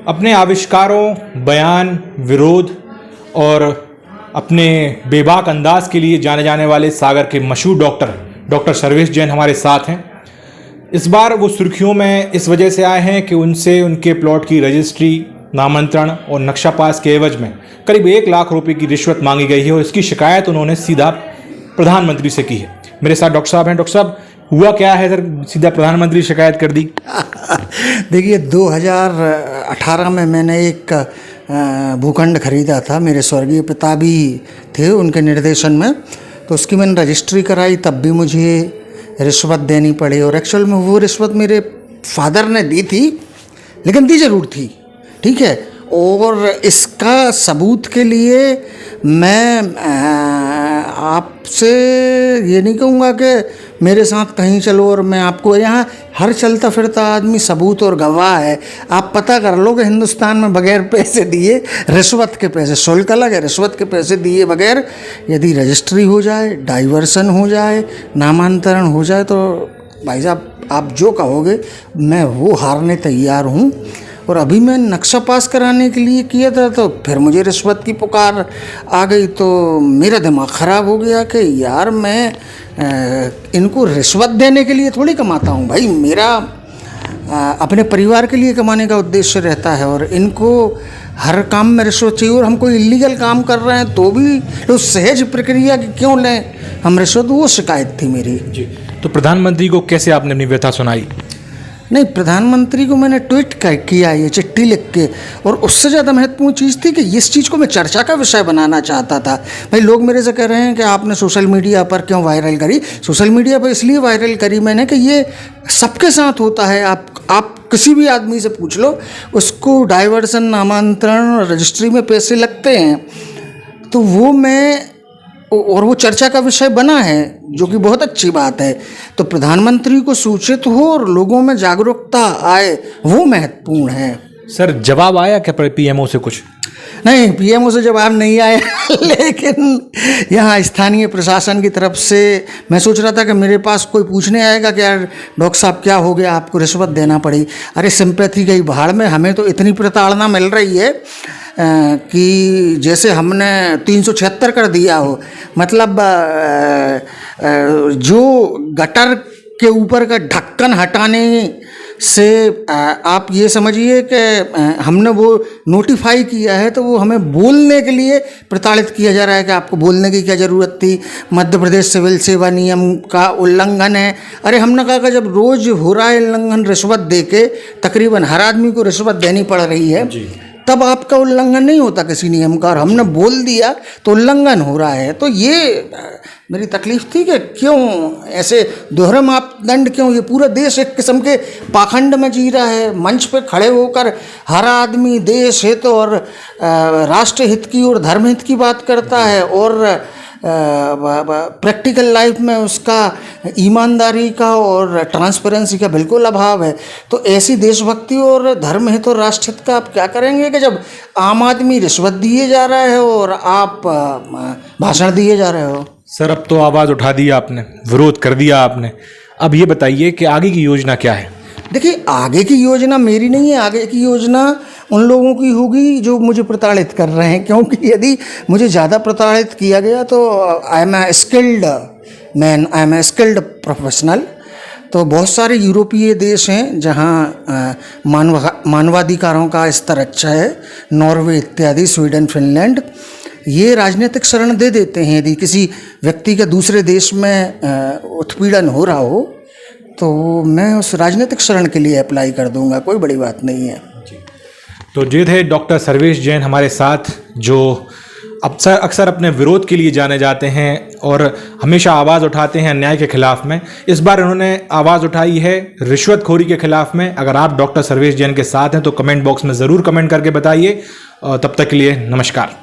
अपने आविष्कारों, बयान, विरोध और अपने बेबाक अंदाज के लिए जाने जाने वाले सागर के मशहूर डॉक्टर सर्वेश जैन हमारे साथ हैं। इस बार वो सुर्खियों में इस वजह से आए हैं कि उनसे उनके प्लॉट की रजिस्ट्री, नामांतरण और नक्शा पास के एवज में करीब 1 लाख रुपए की रिश्वत मांगी गई है और इसकी शिकायत उन्होंने सीधा प्रधानमंत्री से की है। मेरे साथ डॉक्टर साहब हैं। डॉक्टर साहब, हुआ क्या है सर, सीधा प्रधानमंत्री शिकायत कर दी? देखिए, 2018 में मैंने एक भूखंड खरीदा था, मेरे स्वर्गीय पिता भी थे उनके निर्देशन में, तो उसकी मैंने रजिस्ट्री कराई। तब भी मुझे रिश्वत देनी पड़ी और एक्चुअल में वो रिश्वत मेरे फादर ने दी थी, लेकिन दी ज़रूर थी, ठीक है। और इसका सबूत के लिए मैं आपसे ये नहीं कहूँगा कि मेरे साथ कहीं चलो और मैं आपको, यहाँ हर चलता फिरता आदमी सबूत और गवाह है। आप पता कर लो कि हिंदुस्तान में बगैर पैसे दिए, रिश्वत के पैसे, शुल्क अलग है, रिश्वत के पैसे दिए बगैर यदि रजिस्ट्री हो जाए, डाइवर्सन हो जाए, नामांतरण हो जाए, तो भाई साहब आप जो कहोगे मैं वो हारने तैयार हूँ। और अभी मैं नक्शा पास कराने के लिए किया था, तो फिर मुझे रिश्वत की पुकार आ गई, तो मेरा दिमाग ख़राब हो गया कि यार मैं इनको रिश्वत देने के लिए थोड़ी कमाता हूँ भाई, मेरा अपने परिवार के लिए कमाने का उद्देश्य रहता है और इनको हर काम में रिश्वत चाहिए। और हम कोई इलीगल काम कर रहे हैं तो भी तो सहज प्रक्रिया की क्यों लें हम रिश्वत, वो शिकायत थी मेरी जी। तो प्रधानमंत्री को कैसे आपने अपनी व्यथा सुनाई? नहीं, प्रधानमंत्री को मैंने ट्वीट किया, ये चिट्ठी लिख के, और उससे ज़्यादा महत्वपूर्ण चीज़ थी कि इस चीज़ को मैं चर्चा का विषय बनाना चाहता था। भाई लोग मेरे से कह रहे हैं कि आपने सोशल मीडिया पर क्यों वायरल करी। सोशल मीडिया पर इसलिए वायरल करी मैंने कि ये सबके साथ होता है। आप किसी भी आदमी से पूछ लो, उसको डाइवर्सन, नामांतरण, रजिस्ट्री में पैसे लगते हैं, तो वो मैं और वो चर्चा का विषय बना है, जो कि बहुत अच्छी बात है। तो प्रधानमंत्री को सूचित हो और लोगों में जागरूकता आए, वो महत्वपूर्ण है। सर, जवाब आया क्या पीएमओ से कुछ? नहीं, पीएमओ से जवाब नहीं आया लेकिन यहाँ स्थानीय प्रशासन की तरफ से मैं सोच रहा था कि मेरे पास कोई पूछने आएगा कि यार डॉक्टर साहब क्या हो गया, आपको रिश्वत देना पड़ी। अरे सिंपैथी गई भाड़ में, हमें तो इतनी प्रताड़ना मिल रही है कि जैसे हमने 376 कर दिया हो। मतलब जो गटर के ऊपर का ढक्कन हटाने से आप ये समझिए कि हमने वो नोटिफाई किया है, तो वो हमें बोलने के लिए प्रताड़ित किया जा रहा है कि आपको बोलने की क्या ज़रूरत थी, मध्य प्रदेश सिविल सेवा नियम का उल्लंघन है। अरे हमने कहा कि जब रोज़ हो रहा है उल्लंघन, रिश्वत दे के तकरीबन हर आदमी को रिश्वत देनी पड़ रही है, तब आपका उल्लंघन नहीं होता किसी नियम का, और हमने बोल दिया तो उल्लंघन हो रहा है। तो ये मेरी तकलीफ थी कि क्यों ऐसे दोहरे मापदंड, क्यों ये पूरा देश एक किस्म के पाखंड में जी रहा है। मंच पे खड़े होकर हर आदमी देश हित और राष्ट्र हित की और धर्म हित की बात करता है, और प्रैक्टिकल लाइफ में उसका ईमानदारी का और ट्रांसपेरेंसी का बिल्कुल अभाव है। तो ऐसी देशभक्ति और धर्म हित और राष्ट्र हित का आप क्या करेंगे कि जब आम आदमी रिश्वत दिए जा रहा है और आप भाषण दिए जा रहे हो। सर, अब तो आवाज़ उठा दी आपने, विरोध कर दिया आपने, अब ये बताइए कि आगे की योजना क्या है? देखिए, आगे की योजना मेरी नहीं है, आगे की योजना उन लोगों की होगी जो मुझे प्रताड़ित कर रहे हैं, क्योंकि यदि मुझे ज़्यादा प्रताड़ित किया गया तो I am a skilled man, I am a skilled professional. तो बहुत सारे यूरोपीय देश हैं जहाँ मानवाधिकारों का स्तर अच्छा है, नॉर्वे इत्यादि, स्वीडन, फिनलैंड, ये राजनीतिक शरण दे देते हैं। यदि किसी व्यक्ति का दूसरे देश में उत्पीड़न हो रहा हो तो मैं उस राजनीतिक शरण के लिए अप्लाई कर दूंगा, कोई बड़ी बात नहीं है। तो ये थे डॉक्टर सर्वेश जैन हमारे साथ, जो अक्सर अपने विरोध के लिए जाने जाते हैं और हमेशा आवाज़ उठाते हैं अन्याय के खिलाफ में। इस बार उन्होंने आवाज़ उठाई है रिश्वतखोरी के खिलाफ में। अगर आप डॉक्टर सर्वेश जैन के साथ हैं तो कमेंट बॉक्स में ज़रूर कमेंट करके बताइए। तब तक के लिए नमस्कार।